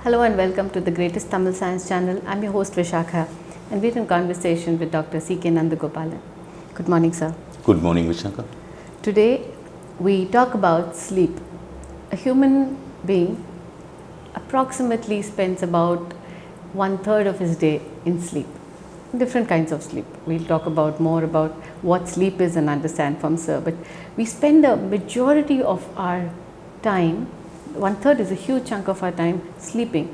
Hello and welcome to the greatest Tamil science channel. I'm your host Vishakha and we're in conversation with Dr. C.K. Nandagopalan. Good morning, sir. Good morning, Vishakha. Today we talk about sleep. A human being approximately spends about 1/3 of his day in sleep. Different kinds of sleep. We'll talk about more about what sleep is and understand from sir. But we spend a majority of our time, 1/3 is a huge chunk of our time sleeping.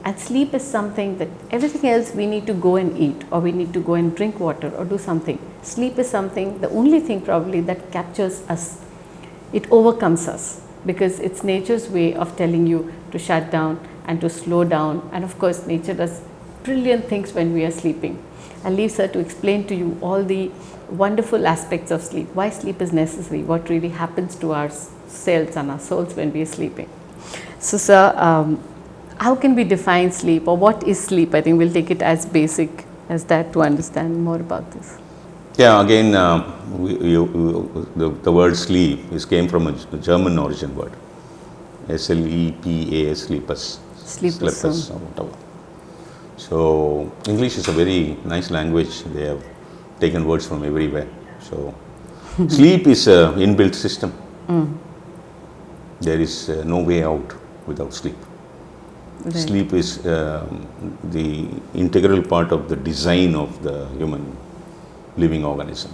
And sleep is something that everything else we need to go and eat, or we need to go and drink water or do something. Sleep is something, the only thing probably that captures us. It overcomes us because it's nature's way of telling you to shut down and to slow down. And of course, nature does brilliant things when we are sleeping. I'll leave sir to explain to you all the wonderful aspects of sleep, why sleep is necessary, what really happens to our cells and our souls when we are sleeping. So sir, how can we define sleep, or what is sleep? I think we'll take it as basic as that to understand more about this. Yeah, again, the word sleep came from a German origin word, S-L-E-P-A-S, sleepers, Sleepers, or whatever. So English is a very nice language. They have taken words from everywhere. So sleep is an inbuilt system. There is no way out without sleep. Right. Sleep is the integral part of the design of the human living organism.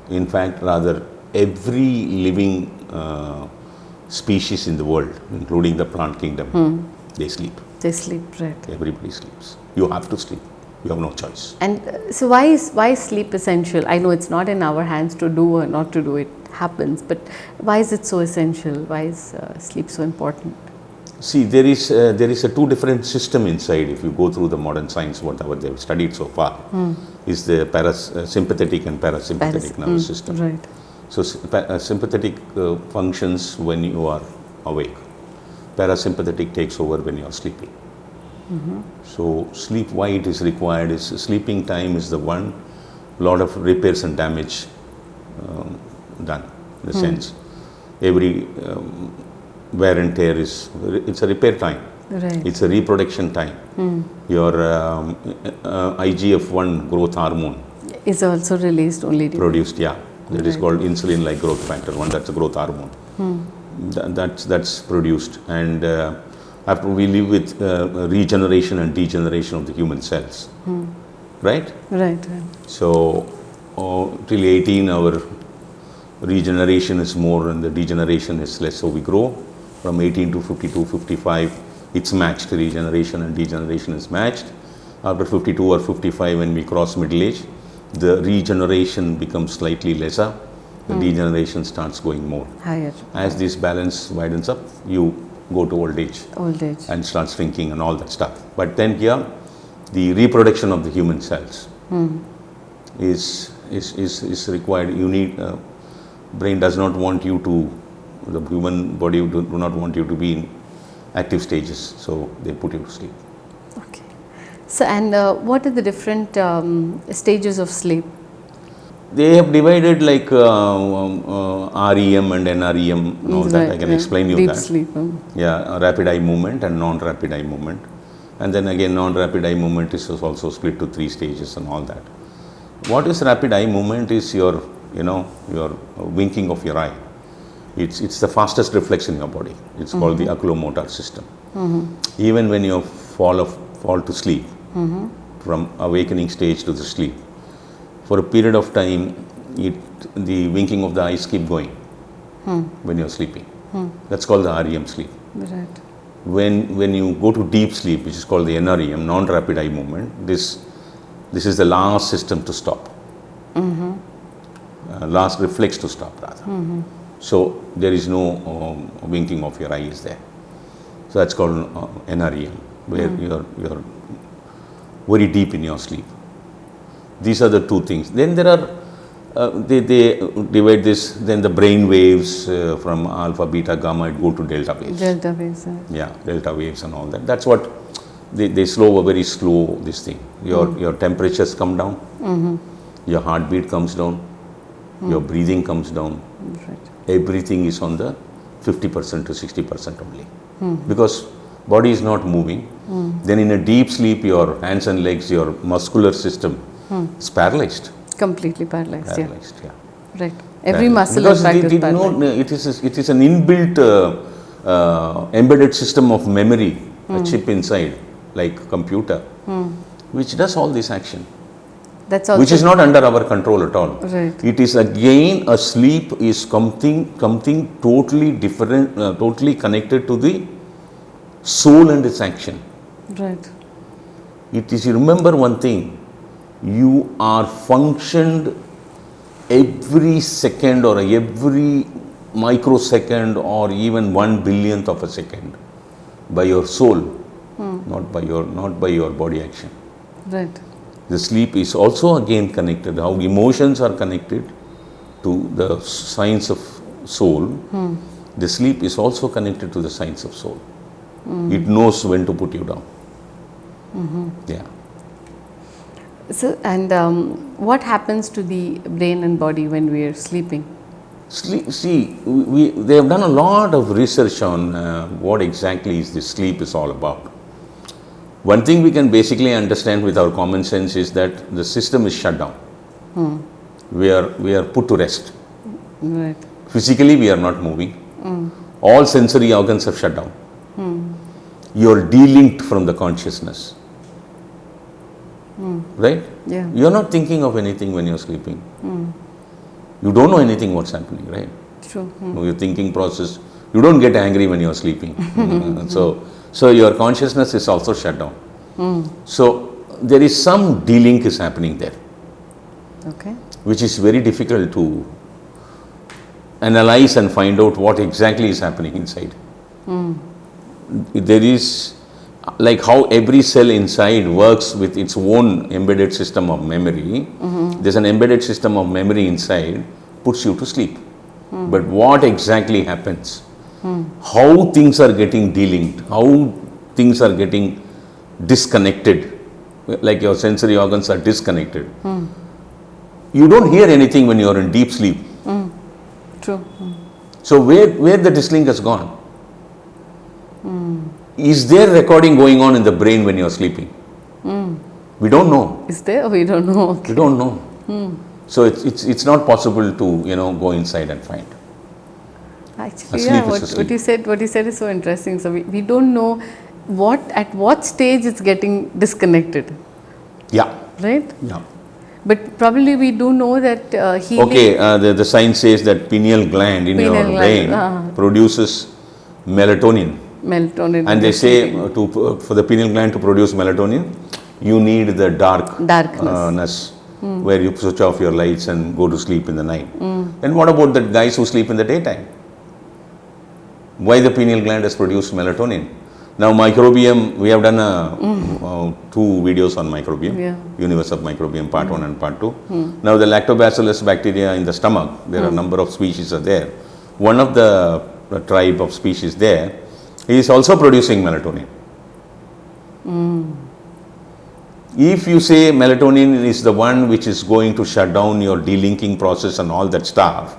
In fact, rather every living species in the world, including the plant kingdom, they sleep. They sleep, right. Everybody sleeps. You have to sleep. You have no choice. And so why is sleep essential? I know it's not in our hands to do or not to do, it happens, but why is it so essential? Why is sleep so important? See, there is a two different system inside. If you go through the modern science, whatever they've studied so far, is the sympathetic and parasympathetic nervous system. Right. So sympathetic functions when you are awake. Parasympathetic takes over when you are sleeping. So sleep, why it is required is sleeping time is the one lot of repairs and damage done. In the sense, every wear and tear it's a repair time. Right. It's a reproduction time. Your IGF-1 growth hormone Is also released only during produced, that is called insulin-like growth factor 1. That's a growth hormone. That's produced, and after we live with regeneration and degeneration of the human cells, right? Right. So till 18 our regeneration is more and the degeneration is less. So we grow from 18 to 52, 55. It's matched. Regeneration and degeneration is matched. After 52 or 55, when we cross middle age, the regeneration becomes slightly lesser. The degeneration starts going more. Higher. As this balance widens up, you go to old age. Old age. And start shrinking and all that stuff. But then here, the reproduction of the human cells is required. You need, brain does not want you to, the human body do not want you to be in active stages, so they put you to sleep. Okay. So, and what are the different stages of sleep? They have divided like REM and NREM and all that. I can explain you Deep that. sleep. Yeah, rapid eye movement and non-rapid eye movement. And then again, non-rapid eye movement is also split to 3 stages and all that. What is rapid eye movement is your winking of your eye. It's the fastest reflex in your body. It's called the oculomotor system. Even when you fall to sleep, from awakening stage to the sleep, for a period of time, the winking of the eyes keep going when you're sleeping. That's called the REM sleep. Right. When you go to deep sleep, which is called the NREM, non-rapid eye movement, this is the last system to stop. Last reflex to stop, rather. So there is no winking of your eye is there. So that's called NREM, where you're very deep in your sleep. These are the two things. Then there are, they divide this, then the brain waves from alpha, beta, gamma, it go to delta waves. Delta waves. Yeah, delta waves and all that. That's what they slow, very slow, this thing. Your temperatures come down, your heartbeat comes down, your breathing comes down. Right. Everything is on the 50% to 60% only. Because body is not moving. Then in a deep sleep, your hands and legs, your muscular system is paralyzed. Completely paralyzed. Paralyzed, yeah. Right. Every Paralyzed. muscle Because in fact it, is paralyzed. it is an inbuilt embedded system of memory, a chip inside, like computer, which does all this action. That's also Which is not under our control at all. Right. It is again, a sleep is something totally different, totally connected to the soul and its action. right. It is, you remember one thing, you are functioned every second or every microsecond or even 1/1000th of a second by your soul, not by your body action. Right. The sleep is also again connected, how emotions are connected to the science of soul. The sleep is also connected to the science of soul. It knows when to put you down. Yeah. So, and what happens to the brain and body when we are sleeping? Sleep, see, they have done a lot of research on what exactly is this sleep is all about. One thing we can basically understand with our common sense is that the system is shut down. We are put to rest. Right. Physically, we are not moving. All sensory organs have shut down. You are delinked from the consciousness. Right? Yeah. You are not thinking of anything when you are sleeping. You don't know anything what's happening, right? True. Your thinking process, you don't get angry when you are sleeping. So your consciousness is also shut down. So there is some delink is happening there, Okay. which is very difficult to analyze and find out what exactly is happening inside. There is, like how every cell inside works with its own embedded system of memory, there's an embedded system of memory inside, puts you to sleep. But what exactly happens? How things are getting delinked, how things are getting disconnected, like your sensory organs are disconnected. You don't hear anything when you are in deep sleep. True. So where the dislink has gone? Is there recording going on in the brain when you are sleeping? We don't know. Is there? We don't know. Okay. We don't know. So it's not possible to go inside and find. Actually, Asleep yeah. is What you said is so interesting. So we don't know at what stage it's getting disconnected, Yeah. right? Yeah. But probably we do know that healing. Okay. The science says that pineal gland in your Pineal brain gland, produces melatonin. Melatonin. And they say for the pineal gland to produce melatonin, you need the darkness, where you switch off your lights and go to sleep in the night. And what about the guys who sleep in the daytime? Why the pineal gland has produced melatonin? Now microbiome, we have done 2 videos on microbiome, Yeah. universe of microbiome, part 1 and part 2. Now the lactobacillus bacteria in the stomach, there are a number of species are there. One of the tribe of species there is also producing melatonin. If you say melatonin is the one which is going to shut down your delinking process and all that stuff,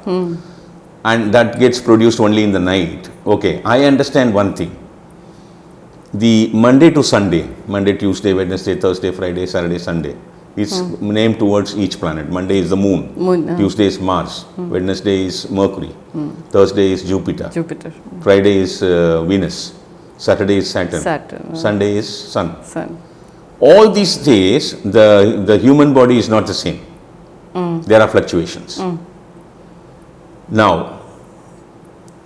and that gets produced only in the night, okay, I understand one thing. The Monday to Sunday, Monday, Tuesday, Wednesday, Thursday, Friday, Saturday, Sunday, it's named towards each planet. Monday is the moon, Tuesday is Mars, Wednesday is Mercury, Thursday is Jupiter, Friday is Venus, Saturday is Saturn. Sunday is Sun. All these days, the human body is not the same. There are fluctuations. Now,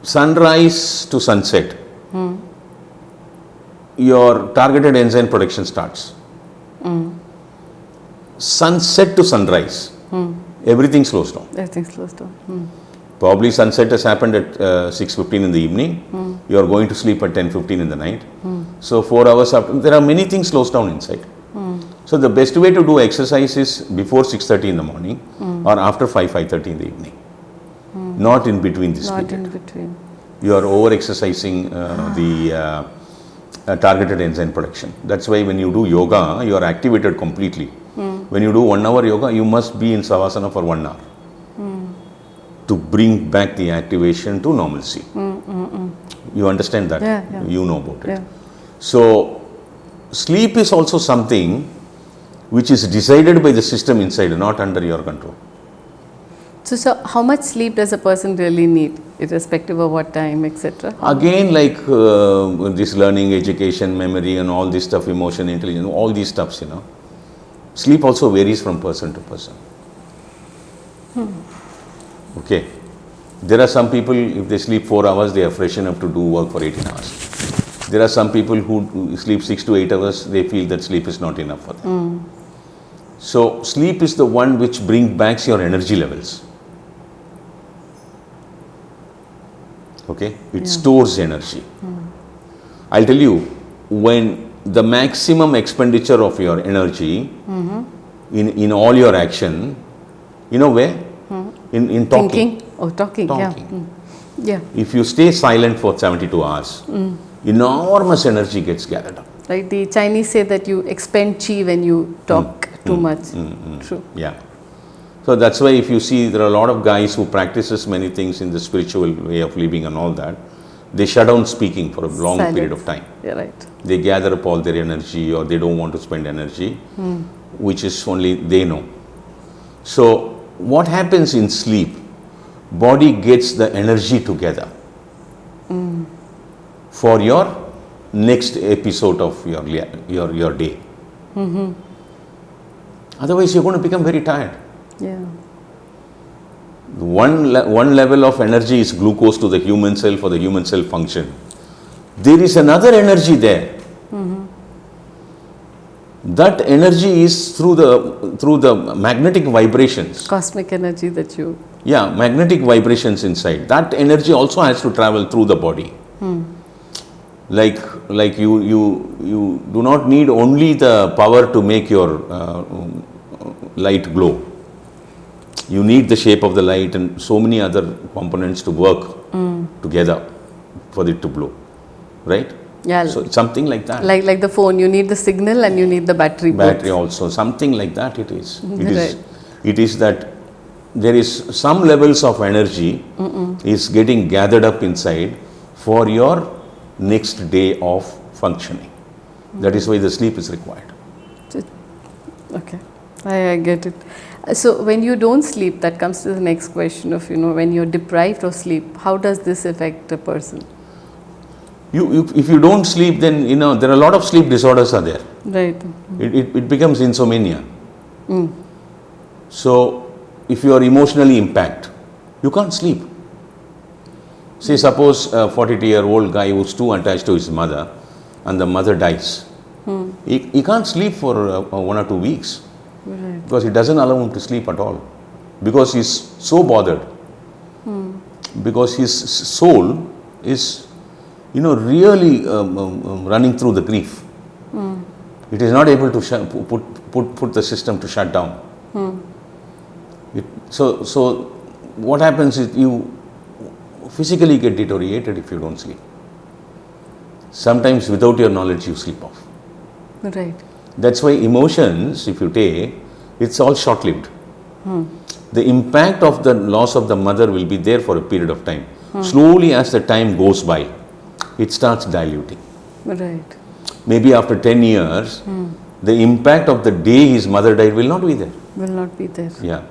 sunrise to sunset, your targeted enzyme production starts. Sunset to sunrise, everything slows down. Everything slows down. Probably sunset has happened at 6:15 in the evening. You are going to sleep at 10:15 in the night. So 4 hours after, there are many things slows down inside. So the best way to do exercise is before 6:30 in the morning or after 5:30 in the evening. Not in between this Not period. in between. You are over exercising the targeted enzyme production. That's why when you do yoga, you are activated completely. When you do 1 hour yoga, you must be in savasana for 1 hour to bring back the activation to normalcy. You understand that? Yeah. You know about it. Yeah. So, sleep is also something which is decided by the system inside, not under your control. So how much sleep does a person really need, irrespective of what time, etc.? Again, like this learning, education, memory, and all this stuff, emotion, intelligence, all these stuffs, sleep also varies from person to person. Okay. There are some people, if they sleep 4 hours, they are fresh enough to do work for 18 hours. There are some people who sleep 6 to 8 hours, they feel that sleep is not enough for them. So, sleep is the one which brings back your energy levels. Okay, it stores energy. I'll tell you, when the maximum expenditure of your energy in all your action, where? In talking. Thinking? Oh, talking. Yeah. If you stay silent for 72 hours, enormous energy gets gathered up. Like the Chinese say that you expend chi when you talk too much. True. Yeah. So that's why if you see, there are a lot of guys who practices many things in the spiritual way of living and all that, they shut down speaking for a long period of time. Yeah, right. They gather up all their energy, or they don't want to spend energy, which is only they know. So what happens in sleep? Body gets the energy together for your next episode of your day. Otherwise, you're going to become very tired. Yeah. One level of energy is glucose to the human cell for the human cell function. There is another energy there. That energy is through the magnetic vibrations. Cosmic energy that you... Yeah, magnetic vibrations inside. That energy also has to travel through the body. Like you do not need only the power to make your light glow. You need the shape of the light and so many other components to work together for it to glow, right? Yeah. So it's something like that. Like the phone, you need the signal and you need the battery. Battery also, something like that it is. Right. It is that there is some levels of energy is getting gathered up inside for your next day of functioning. That is why the sleep is required. Okay, I get it. So when you don't sleep, that comes to the next question of, when you're deprived of sleep, how does this affect a person? If you don't sleep, then, there are a lot of sleep disorders are there. Right. It becomes insomnia. So, if you are emotionally impacted, you can't sleep. Say, suppose a 42-year-old guy who's too attached to his mother and the mother dies. He can't sleep for 1 or 2 weeks. Right. Because it doesn't allow him to sleep at all. Because he's so bothered. Because his soul is, really running through the grief. It is not able to put the system to shut down. So what happens is you physically get deteriorated if you don't sleep. Sometimes without your knowledge you sleep off. Right. That's why emotions, if you take, it's all short-lived. The impact of the loss of the mother will be there for a period of time. Slowly as the time goes by, it starts diluting. Right. Maybe after 10 years, the impact of the day his mother died will not be there. Will not be there. Yeah.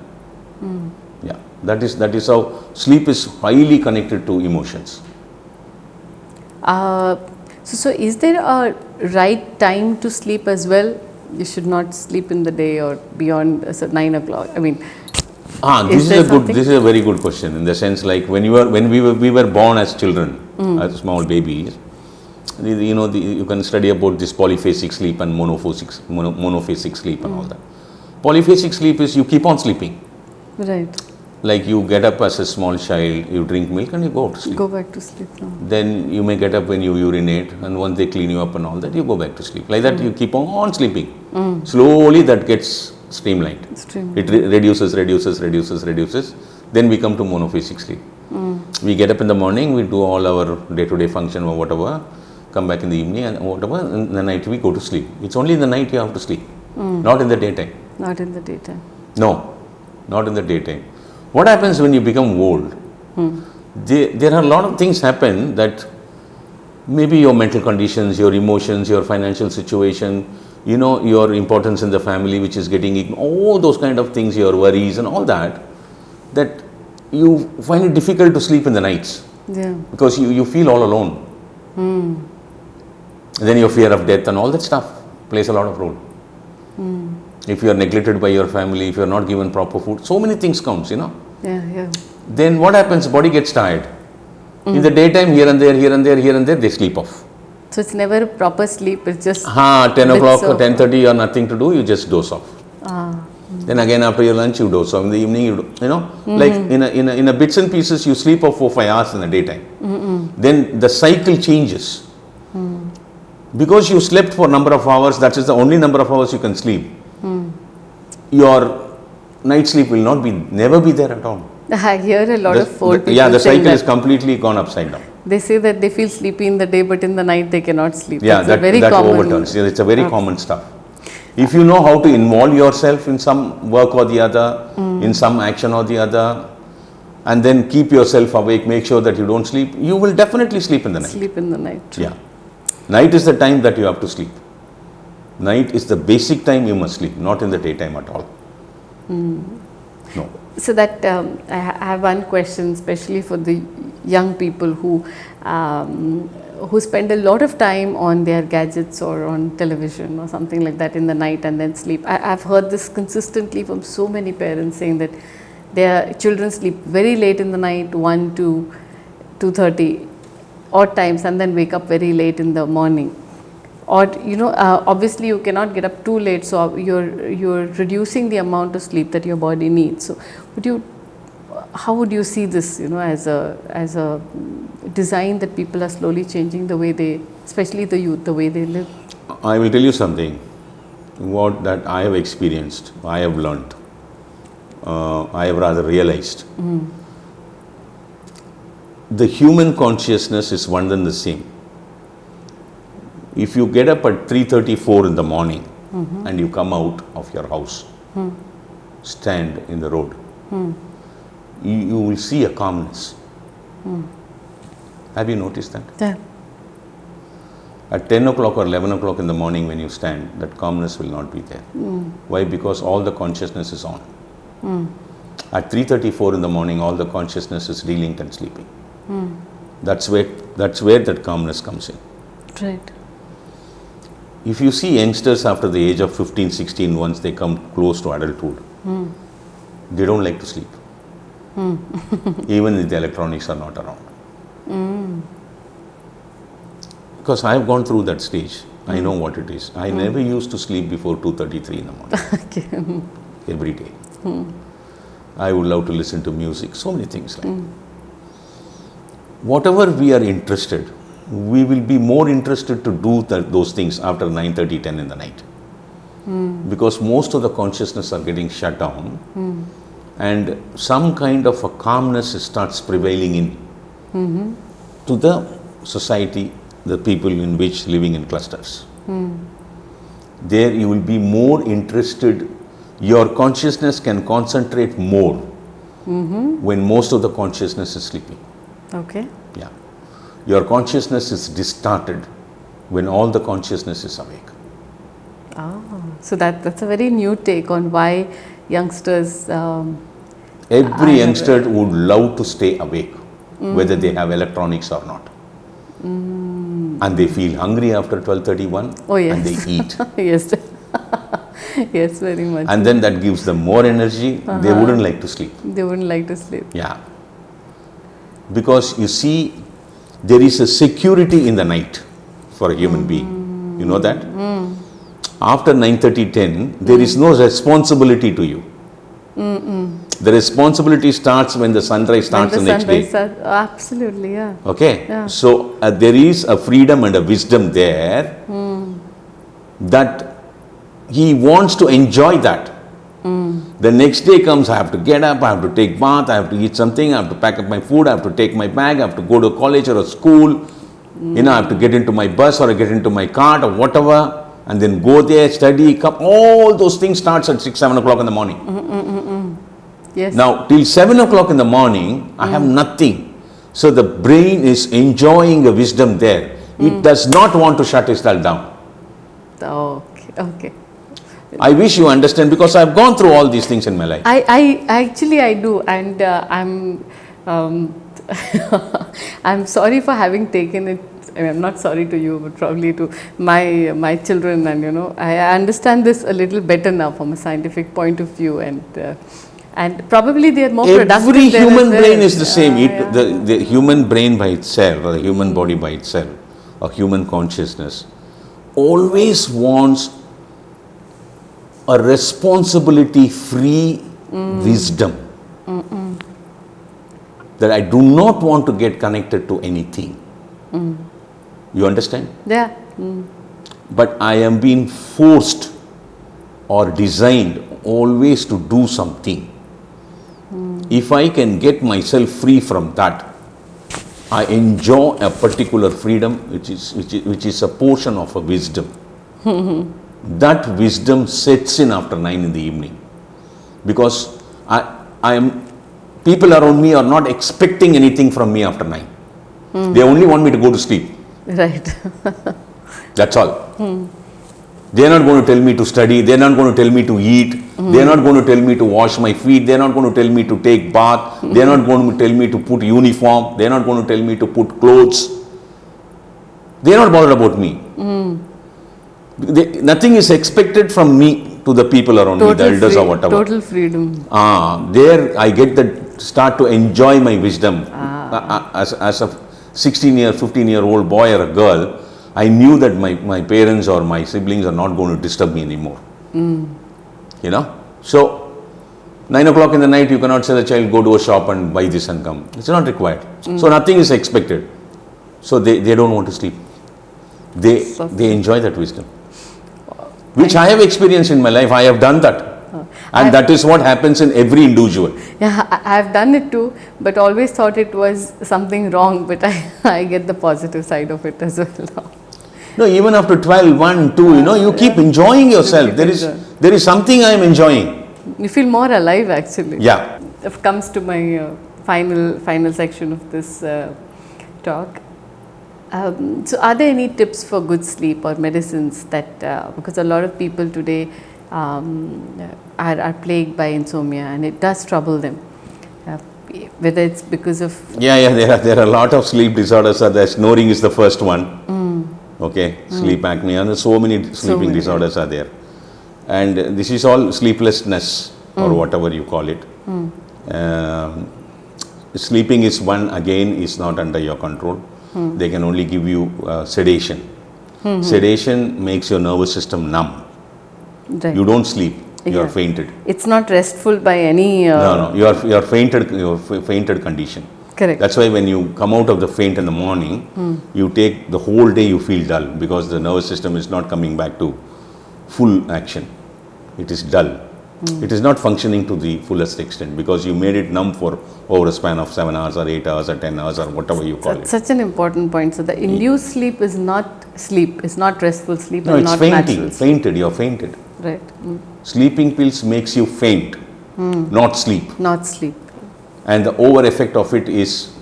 Yeah. That is how sleep is highly connected to emotions. So is there a right time to sleep as well? You should not sleep in the day or beyond 9 o'clock. I mean, this is a very good question, in the sense like when we were born as children, as small babies, you can study about this polyphasic sleep and monophasic sleep and all that. Polyphasic sleep is you keep on sleeping. Right. Like you get up as a small child, you drink milk and you go to sleep. Go back to sleep now. Then you may get up when you urinate, and once they clean you up and all that, you go back to sleep. Like that you keep on sleeping. Slowly that gets streamlined. It reduces. Then we come to monophasic sleep. We get up in the morning, we do all our day-to-day function or whatever, come back in the evening and whatever, and in the night we go to sleep. It's only in the night you have to sleep, not in the daytime. Not in the daytime. No, not in the daytime. What happens when you become old? There are a lot of things happen that maybe your mental conditions, your emotions, your financial situation, your importance in the family which is getting ignored, all those kind of things, your worries and all that you find it difficult to sleep in the nights. Yeah. Because you feel all alone. Then your fear of death and all that stuff plays a lot of role. If you are neglected by your family, if you are not given proper food, so many things counts, Yeah. Then what happens? Body gets tired. In the daytime, here and there, they sleep off. So it's never a proper sleep, it's just 10 o'clock or of- 10:30, you have nothing to do, you just doze off. Then again after your lunch, you doze off. In the evening, like in a bits and pieces, you sleep off 4-5 hours in the daytime. Then the cycle changes. Because you slept for a number of hours, that is the only number of hours you can sleep. Your night sleep will never be there at all. I hear a lot of old people the saying cycle is that completely gone upside down. they say that they feel sleepy in the day, but in the night they cannot sleep. Yeah, That's a very that common. overturns. Yeah, it's a very common stuff. If you know how to involve yourself in some work or the other, in some action or the other, and then keep yourself awake, make sure that you don't sleep, you will definitely sleep in the night. Sleep in the night. Yeah. Night is the time that you have to sleep. Night is the basic time you must sleep, not in the daytime at all. No. So that I have one question, especially for the young people who spend a lot of time on their gadgets or on television or something like that in the night and then sleep. I've heard this consistently from so many parents saying that their children sleep very late in the night, 1 to 2:30 odd times, and then wake up very late in the morning. Or obviously you cannot get up too late, so you're reducing the amount of sleep that your body needs. So how would you see this, as a design that people are slowly changing the way they, especially the youth, the way they live? I will tell you something. What that I have experienced, I have learnt, I have rather realized. The human consciousness is one and the same. If you get up at 3:34 in the morning and you come out of your house, stand in the road, you will see a calmness. Have you noticed that? Yeah. At 10 o'clock or 11 o'clock in the morning when you stand, that calmness will not be there. Why? Because all the consciousness is on. At 3:34 in the morning, all the consciousness is relinked and sleeping. That's where that calmness comes in. Right. If you see youngsters after the age of 15, 16, once they come close to adulthood, they don't like to sleep. Even if the electronics are not around. Because I have gone through that stage. I know what it is. I never used to sleep before 2:33 in the morning. Okay. Every day. I would love to listen to music, so many things like whatever we are interested, we will be more interested to do those things after 9:30, 10 in the night. Because most of the consciousness are getting shut down and some kind of a calmness starts prevailing in to the society, the people in which living in clusters. There you will be more interested, your consciousness can concentrate more when most of the consciousness is sleeping. Okay. Yeah. Your consciousness is distorted when all the consciousness is awake. So that's a very new take on why youngsters. Every youngster would love to stay awake, whether they have electronics or not. And they feel hungry after 12:31 Oh, yes. and they eat. Yes. Yes, very much. And then that gives them more energy. They wouldn't like to sleep. They wouldn't like to sleep. Yeah. Because you see, there is a security in the night for a human being. You know that? After 9:30, 10, there is no responsibility to you. The responsibility starts when the sunrise starts the next day. Absolutely, yeah. Okay? Yeah. So, there is a freedom and a wisdom there that he wants to enjoy that. The next day comes, I have to get up, I have to take bath, I have to eat something, I have to pack up my food, I have to take my bag, I have to go to college or a school, I have to get into my bus or get into my cart or whatever, and then go there, study, come, all those things starts at 6, 7 o'clock in the morning. Yes. Now, till 7 o'clock in the morning, I have nothing. So the brain is enjoying a wisdom there. It does not want to shut itself down. Okay. I wish you understand, because I've gone through all these things in my life. I do, and I'm sorry for having taken it. I mean, I'm not sorry to you, but probably to my children, and I understand this a little better now from a scientific point of view, and probably they are more productive. Every there human as well. brain is the same. The human brain by itself, or the human body by itself, or human consciousness, always wants a responsibility-free wisdom. That I do not want to get connected to anything. You understand? Yeah. But I am being forced or designed always to do something. If I can get myself free from that, I enjoy a particular freedom which is a portion of a wisdom. That wisdom sets in after 9 in the evening, because people around me are not expecting anything from me after 9. They only want me to go to sleep. Right. That's all. They are not going to tell me to study. They are not going to tell me to eat. They are not going to tell me to wash my feet. They are not going to tell me to take bath. They are not going to tell me to put uniform. They are not going to tell me to put clothes. They are not bothered about me. Nothing is expected from me to the people around me, the elders or whatever. Total freedom. There I get that, start to enjoy my wisdom. As a 16-year, 15-year-old boy or a girl, I knew that my parents or my siblings are not going to disturb me anymore. So 9 o'clock in the night, you cannot say the child, go to a shop and buy this and come. It's not required. So nothing is expected. So they don't want to sleep. They enjoy that wisdom, which I have experienced in my life. I have done that. And that is what happens in every individual. Yeah, I have done it too, but always thought it was something wrong, but I get the positive side of it as well now. No, even after 12, 1, 2, you keep enjoying yourself. There is something I am enjoying. You feel more alive actually. Yeah. It comes to my final section of this talk. So are there any tips for good sleep or medicines that, because a lot of people today are plagued by insomnia and it does trouble them, whether it's because of... Yeah, there are a lot of sleep disorders. Snoring is the first one. Okay, sleep apnea, and so many sleeping disorders are there. And this is all sleeplessness or whatever you call it. Sleeping is one, again, is not under your control. They can only give you sedation. Sedation makes your nervous system numb. Right. You don't sleep, you are fainted. It's not restful by any... No, you are fainted condition. Correct. That's why when you come out of the faint in the morning, you take the whole day, you feel dull, because the nervous system is not coming back to full action. It is dull. It is not functioning to the fullest extent, because you made it numb for over a span of 7 hours or 8 hours or 10 hours or whatever you call it. Such an important point. So the induced sleep is not sleep, it's not restful sleep, No, and it's not fainting. natural sleep. Fainted, you are fainted. Right. Sleeping pills makes you faint, not sleep. Not sleep. And the over effect of it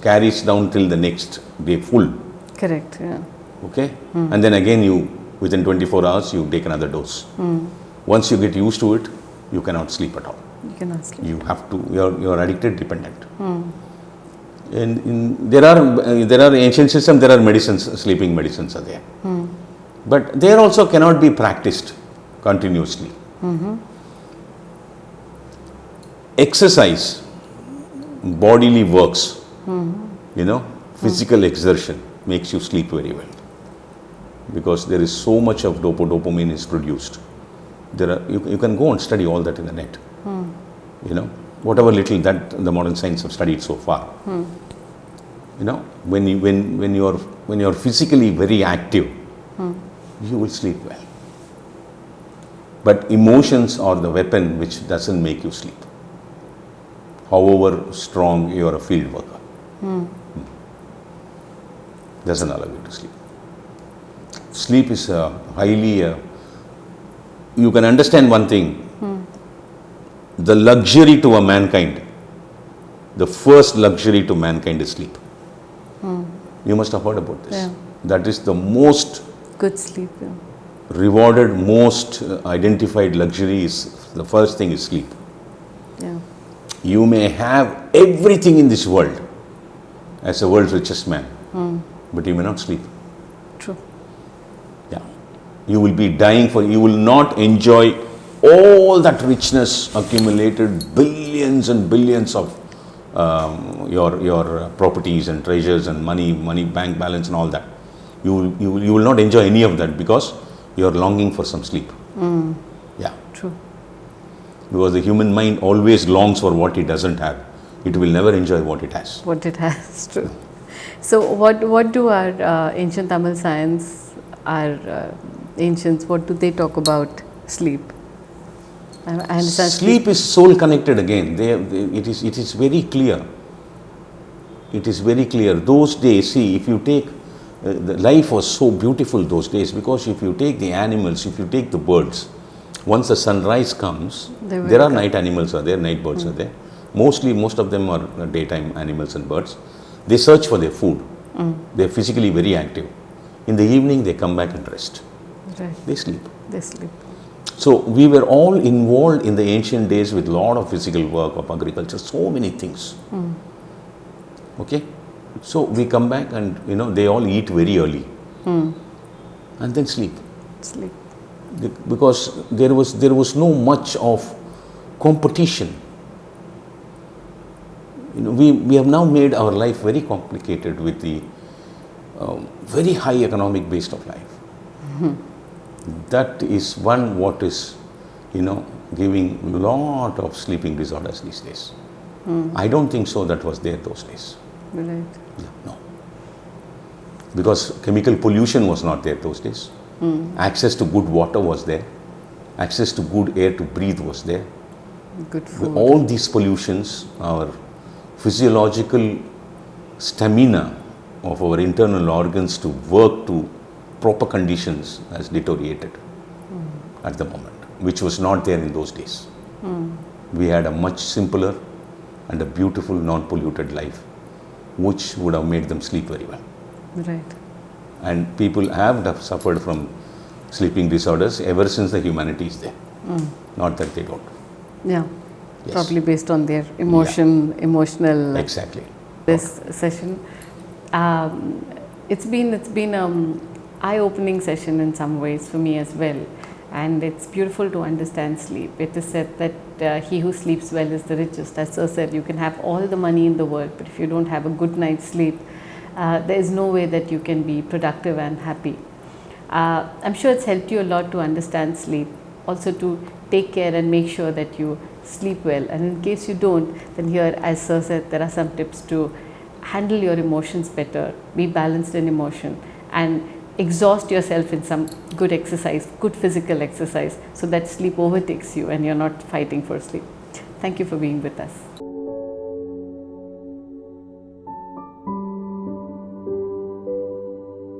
carries down till the next day full. Correct. Yeah. Okay? And then again within 24 hours you take another dose. Once you get used to it, you cannot sleep at all. You cannot sleep. You have to, you're addicted, dependent. And there are ancient systems, there are medicines, sleeping medicines are there. But there also cannot be practiced continuously. Exercise, bodily works, physical exertion makes you sleep very well, because there is so much of dopamine is produced. You can go and study all that in the net. Whatever little that the modern science have studied so far. When you are physically very active, you will sleep well. But emotions are the weapon which doesn't make you sleep, however strong you are a field worker. Doesn't allow you to sleep. Sleep is highly... you can understand one thing. The luxury to a mankind, the first luxury to mankind is sleep. You must have heard about this. That is the most Good sleep. Yeah. rewarded, most identified luxury is, the first thing is sleep. Yeah. You may have everything in this world as a world's richest man, but you may not sleep. True. Yeah. You will be dying for, you will not enjoy all that richness accumulated, billions and billions of your properties and treasures and money, bank balance and all that. You will not enjoy any of that because you are longing for some sleep. Yeah. True. Because the human mind always longs for what it doesn't have. It will never enjoy what it has. What it has. True. So what do our ancient Tamil science, our ancients, what do they talk about sleep? I understand Sleep is soul connected again. It is very clear. It is very clear. Those days, see, if you take, the life was so beautiful those days, because if you take the animals, if you take the birds, once the sunrise comes, there are night animals are there, night birds are there. Most of them are daytime animals and birds. They search for their food. They are physically very active. In the evening, they come back and rest. Right. They sleep. They sleep. So we were all involved in the ancient days with a lot of physical work of agriculture, so many things. Okay, so we come back and they all eat very early and then sleep, Sleep. because there was no much of competition. We have now made our life very complicated with the very high economic base of life. That is what is giving a lot of sleeping disorders these days. I don't think so that was there those days. Right. No. Because chemical pollution was not there those days. Access to good water was there. Access to good air to breathe was there. Good food. All these pollutions, our physiological stamina of our internal organs to work to proper conditions has deteriorated at the moment, which was not there in those days. We had a much simpler and a beautiful non-polluted life, which would have made them sleep very well. Right. And people have suffered from sleeping disorders ever since the humanity is there. Not that they don't. Yeah. Yes. Probably based on their emotional. Exactly. This session, it's been eye-opening session in some ways for me as well, and it's beautiful to understand sleep. It is said that he who sleeps well is the richest. As Sir said, you can have all the money in the world, but if you don't have a good night's sleep, there is no way that you can be productive and happy. I'm sure it's helped you a lot to understand sleep, also to take care and make sure that you sleep well. And in case you don't, then here, as Sir said, there are some tips to handle your emotions better, be balanced in emotion, and exhaust yourself in some good exercise, good physical exercise, so that sleep overtakes you and you're not fighting for sleep. Thank you for being with us.